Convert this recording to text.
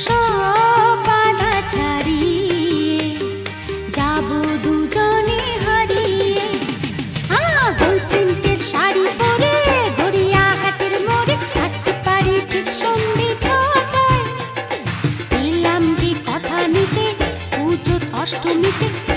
সব বাধা ছাড়িয়ে যাব দুজনে হারিয়ে। গোল প্রিন্টের শাড়ি পরে গড়িয়াহাটের মোড়ে আসতে পারি ঠিক সন্ধে 6টায়। এলাম যে কথা নিতে পুজো অষ্টমীতে।